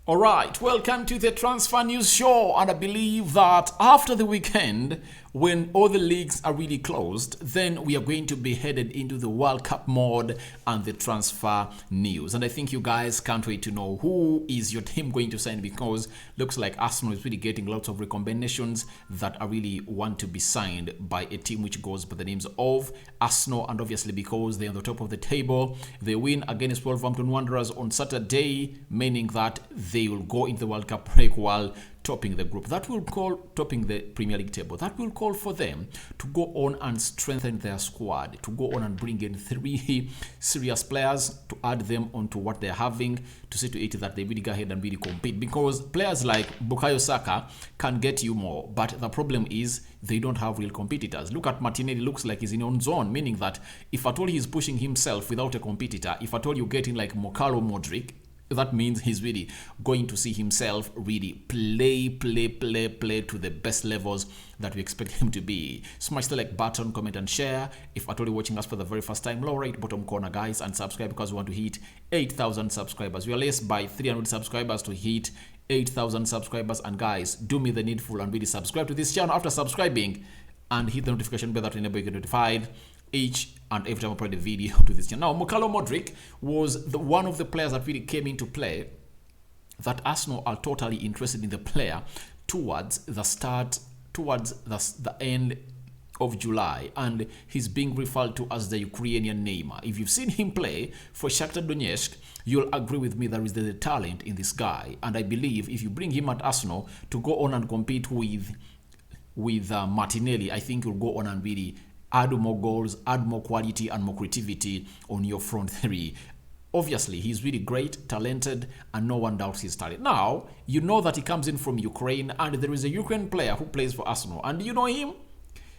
All right, welcome to the Transfer News Show. And I believe that after the weekend, when all the leagues are really closed, then we are going to be headed into the World Cup mode and the transfer news. And I think you guys can't wait to know who is your team going to sign, because looks like Arsenal is really getting lots of recommendations that I really want to be signed by a team which goes by the names of Arsenal. And obviously because they're on the top of the table, they win against Wolverhampton Wanderers on Saturday, meaning that they will go into the World Cup break while topping the group. That will call topping the Premier League table. That will call for them to go on and strengthen their squad, to go on and bring in 3 serious players, to add them onto what they're having, to see to it that they really go ahead and really compete. Because players like Bukayo Saka can get you more, but the problem is they don't have real competitors. Look at Martinelli, looks like he's in his own zone, meaning that if at all he's pushing himself without a competitor, if at all you get in like Mudryk, that means he's really going to see himself really play to the best levels that we expect him to be. Smash the like button, comment and share. If at all you're watching us for the very first time, lower right bottom corner guys, and subscribe because we want to hit 8,000 subscribers. We are less by 300 subscribers to hit 8,000 subscribers. And guys, do me the needful and really subscribe to this channel after subscribing and hit the notification bell that will enable you to get notified each and every time I upload a video to this channel. Now, Mudryk was one of the players that really came into play that Arsenal are totally interested in the player towards the end of July, and he's being referred to as the Ukrainian Neymar. If you've seen him play for Shakhtar Donetsk, you'll agree with me there is the talent in this guy, and I believe if you bring him at Arsenal to go on and compete with Martinelli, I think you'll go on and really add more goals, add more quality and more creativity on your front 3. Obviously, he's really great, talented, and no one doubts his talent. Now, you know that he comes in from Ukraine, and there is a Ukrainian player who plays for Arsenal. And you know him?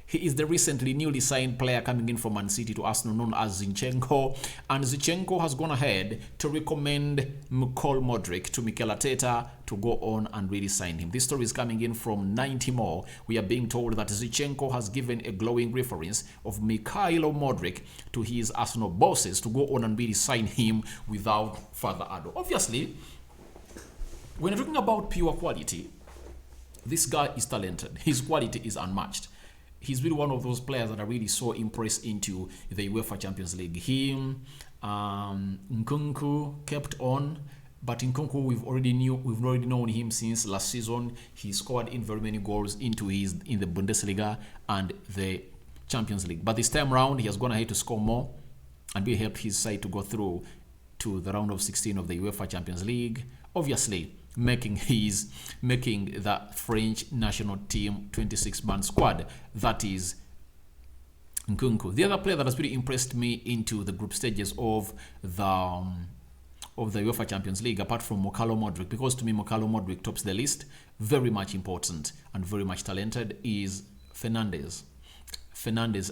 He is the recently newly signed player coming in from Man City to Arsenal, known as Zinchenko. And Zinchenko has gone ahead to recommend Mudryk to Mikel Arteta to go on and really sign him. This story is coming in from 90 More. We are being told that Zinchenko has given a glowing reference of Mikhailo Mudryk to his Arsenal bosses to go on and really sign him without further ado. Obviously, when you're talking about pure quality, this guy is talented. His quality is unmatched. He's really one of those players that are really so impressed into the UEFA Champions League. Him, Zinchenko kept on, but Zinchenko we've already known him since last season. He scored in very many goals in the Bundesliga and the Champions League. But this time around, he has gone ahead to score more and will help his side to go through to the round of 16 of the UEFA Champions League. Obviously, making the French national team 26-man squad. That is Zinchenko. The other player that has really impressed me into the group stages of the UEFA Champions League, apart from Mudryk, because to me Mudryk tops the list, very much important and very much talented, is Fernandes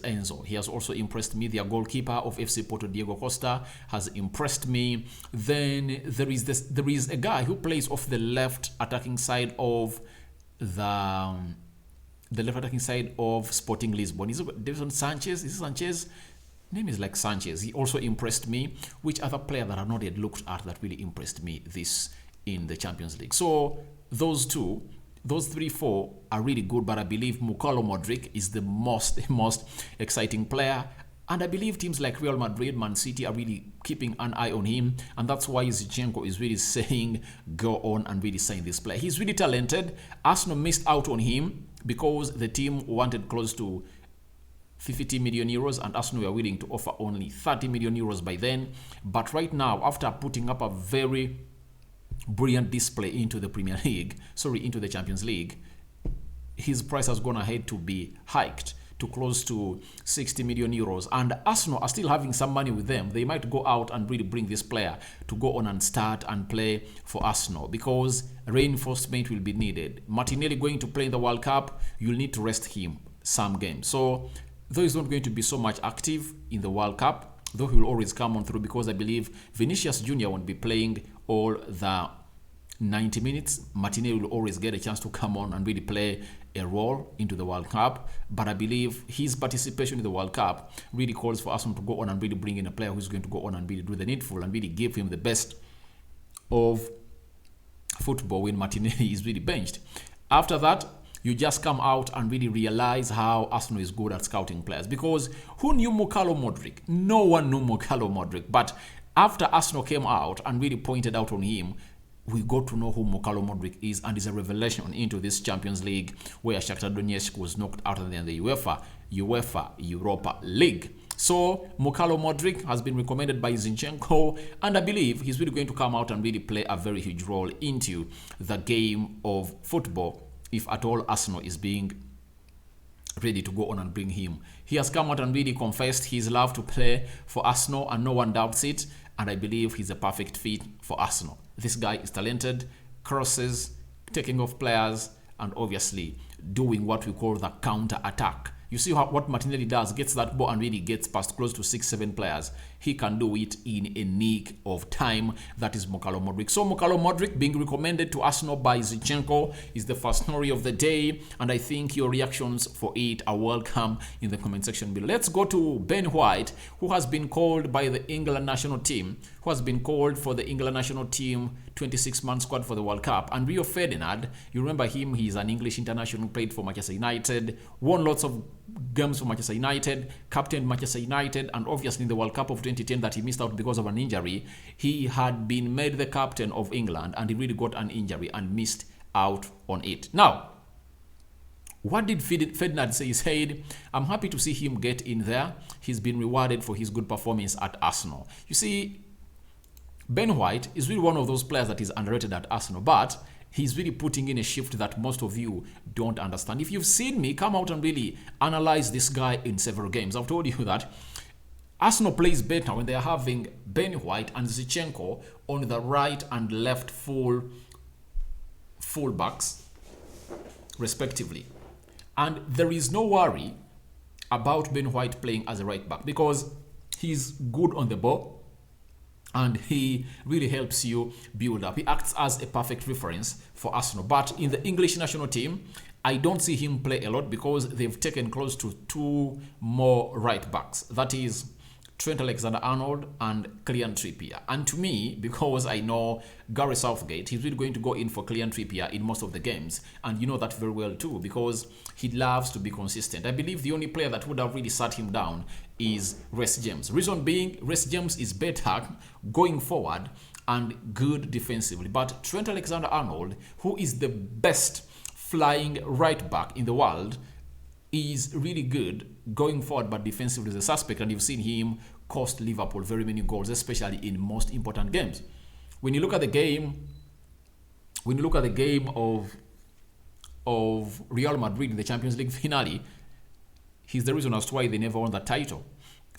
Enzo. He has also impressed me. Their goalkeeper of FC Porto, Diego Costa, has impressed me. Then there is a guy who plays off the left attacking side of Sporting Lisbon. Is it Davinson Sanchez? Is it Sanchez? Name is like Sanchez. He also impressed me. Which other player that I've not yet looked at that really impressed me this in the Champions League? So those 3, 4 are really good, but I believe Mudryk is the most exciting player. And I believe teams like Real Madrid, Man City are really keeping an eye on him. And that's why Zinchenko is really saying, go on and really sign this player. He's really talented. Arsenal missed out on him because the team wanted close to 50 million euros and Arsenal were willing to offer only 30 million euros by then. But right now, after putting up a very brilliant display into the into the Champions League, his price has gone ahead to be hiked to close to 60 million euros. And Arsenal are still having some money with them. They might go out and really bring this player to go on and start and play for Arsenal, because reinforcement will be needed. Martinelli going to play in the World Cup, you'll need to rest him some games. So though he's not going to be so much active in the World Cup, though he will always come on through, because I believe Vinicius Jr. won't be playing all the 90 minutes. Martinelli will always get a chance to come on and really play a role into the World Cup. But I believe his participation in the World Cup really calls for Arsenal to go on and really bring in a player who's going to go on and really do the needful and really give him the best of football when Martinelli is really benched. After that, you just come out and really realize how Arsenal is good at scouting players. Because who knew Mudryk? No one knew Mudryk. But after Arsenal came out and really pointed out on him, we got to know who Mudryk is, and is a revelation into this Champions League where Shakhtar Donetsk was knocked out in the UEFA Europa League. So Mudryk has been recommended by Zinchenko, and I believe he's really going to come out and really play a very huge role into the game of football if at all Arsenal is being ready to go on and bring him. He has come out and really confessed his love to play for Arsenal, and no one doubts it, and I believe he's a perfect fit for Arsenal. This guy is talented, crosses, taking off players, and obviously doing what we call the counter-attack. You see what Martinelli does, gets that ball and really gets past close to 6-7 players. He can do it in a nick of time. That is Mudryk. So Mudryk being recommended to Arsenal by Zinchenko is the first story of the day, and I think your reactions for it are welcome in the comment section below. Let's go to Ben White, who has been called by the England national team, who has been called for the England national team 26-man squad for the World Cup. And Rio Ferdinand, you remember him, he's an English international, played for Manchester United, won lots of games for Manchester United, captained Manchester United, and obviously in the World Cup of 2010 that he missed out because of an injury, he had been made the captain of England, and he really got an injury and missed out on it. Now, what did Ferdinand say? He said, I'm happy to see him get in there. He's been rewarded for his good performance at Arsenal. You see, Ben White is really one of those players that is underrated at Arsenal, but he's really putting in a shift that most of you don't understand. If you've seen me come out and really analyze this guy in several games, I've told you that Arsenal plays better when they are having Ben White and Zinchenko on the right and left fullbacks, respectively. And there is no worry about Ben White playing as a right back because he's good on the ball and he really helps you build up. He acts as a perfect reference for Arsenal. But in the English national team, I don't see him play a lot because they've taken close to 2 more right backs. That is Trent Alexander-Arnold and Kylian Trippier. And to me, because I know Gary Southgate, he's really going to go in for Kylian Trippier in most of the games. And you know that very well too, because he loves to be consistent. I believe the only player that would have really sat him down is Reece James. Reason being, Reece James is better going forward and good defensively. But Trent Alexander-Arnold, who is the best flying right back in the world, is really good going forward, but defensively is a suspect, and you've seen him cost Liverpool very many goals, especially in most important games. When you look at the game, of Real Madrid in the Champions League finale, he's the reason as to why they never won that title.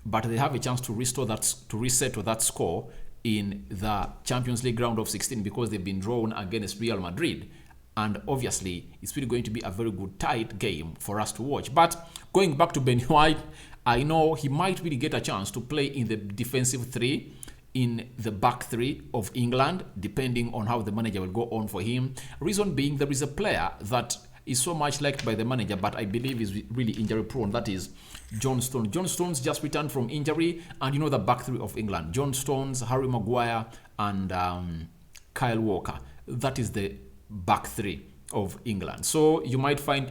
But they have a chance to reset to that score in the Champions League round of 16 because they've been drawn against Real Madrid. And obviously, it's really going to be a very good tight game for us to watch. But going back to Ben White, I know he might really get a chance to play in the defensive 3, in the back 3 of England, depending on how the manager will go on for him. Reason being, there is a player that is so much liked by the manager, but I believe is really injury prone. That is John Stones. John Stones just returned from injury, and you know the back 3 of England. John Stones, Harry Maguire, and Kyle Walker. That is the back 3 of England. So you might find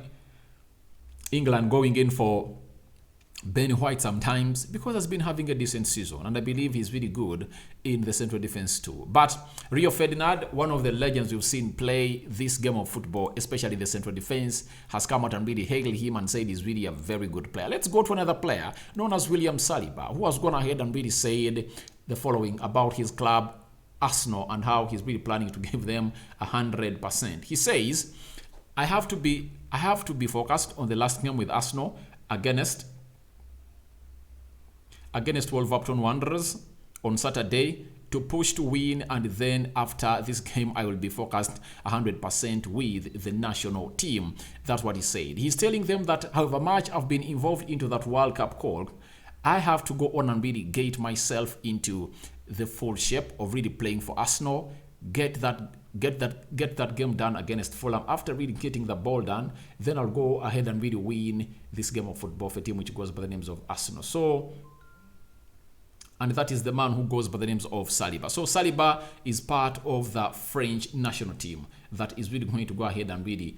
England going in for Ben White sometimes because he's been having a decent season, and I believe he's really good in the central defense too. But Rio Ferdinand, one of the legends we've seen play this game of football, especially the central defense, has come out and really hailed him and said he's really a very good player. Let's go to another player known as William Saliba, who has gone ahead and really said the following about his club Arsenal and how he's really planning to give them 100%. He says, I have to be focused on the last game with Arsenal against Wolverhampton Wanderers on Saturday to push to win, and then after this game I will be focused 100% with the national team. That's what he said. He's telling them that however much I've been involved into that World Cup call, I have to go on and really get myself into the full shape of really playing for Arsenal, get that game done against Fulham. After really getting the ball done, then I'll go ahead and really win this game of football for a team which goes by the names of Arsenal. So and that is the man who goes by the names of Saliba. So Saliba is part of the French national team that is really going to go ahead and really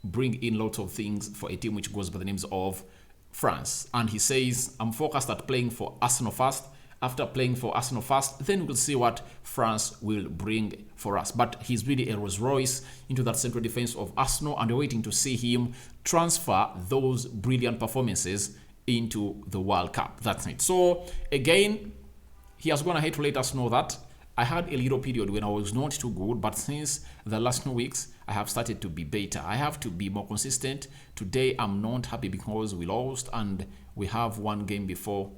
bring in lots of things for a team which goes by the names of France. And he says, I'm focused at playing for Arsenal first. After playing for Arsenal first, then we'll see what France will bring for us. But he's really a Rolls Royce into that central defense of Arsenal, and we're waiting to see him transfer those brilliant performances into the World Cup. That's it. So again, he has gone ahead to let us know that I had a little period when I was not too good, but since the last 2 weeks, I have started to be better. I have to be more consistent. Today, I'm not happy because we lost and we have one game before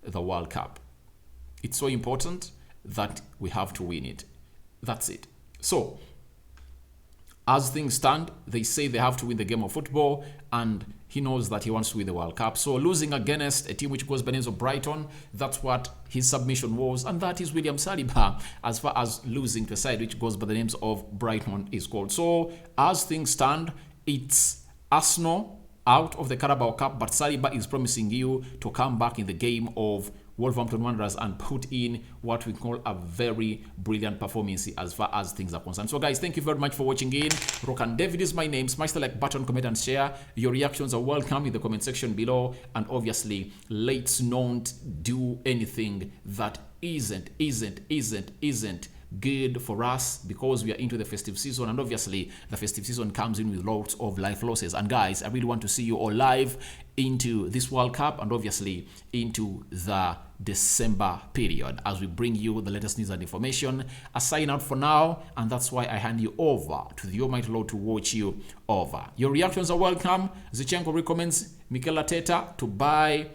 the World Cup. It's so important that we have to win it. That's it. So, as things stand, they say they have to win the game of football, and he knows that he wants to win the World Cup. So losing against a team which goes by the names of Brighton, that's what his submission was, and that is William Saliba as far as losing to a side which goes by the names of Brighton is called. So as things stand, it's Arsenal out of the Carabao Cup, but Saliba is promising you to come back in the game of Wolverhampton Wanderers and put in what we call a very brilliant performance as far as things are concerned. So guys, thank you very much for watching in. Rokani David is my name. Smash the like button, comment and share. Your reactions are welcome in the comment section below. And obviously, let's not do anything that isn't good for us, because we are into the festive season, and obviously the festive season comes in with lots of life losses. And guys, I really want to see you all live into this World Cup and obviously into the December period as we bring you the latest news and information. I sign out for now, and that's why I hand you over to the Almighty Lord to watch you over. Your reactions are welcome. Zinchenko recommends Mikel Arteta to buy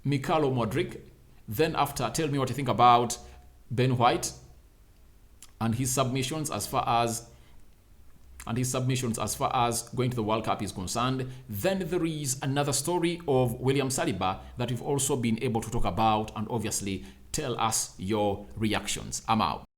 Mikhailo Mudryk. Then after, tell me what you think about Ben White and his submissions as far as going to the World Cup is concerned. Then there is another story of William Saliba that we've also been able to talk about, and obviously tell us your reactions. I'm out.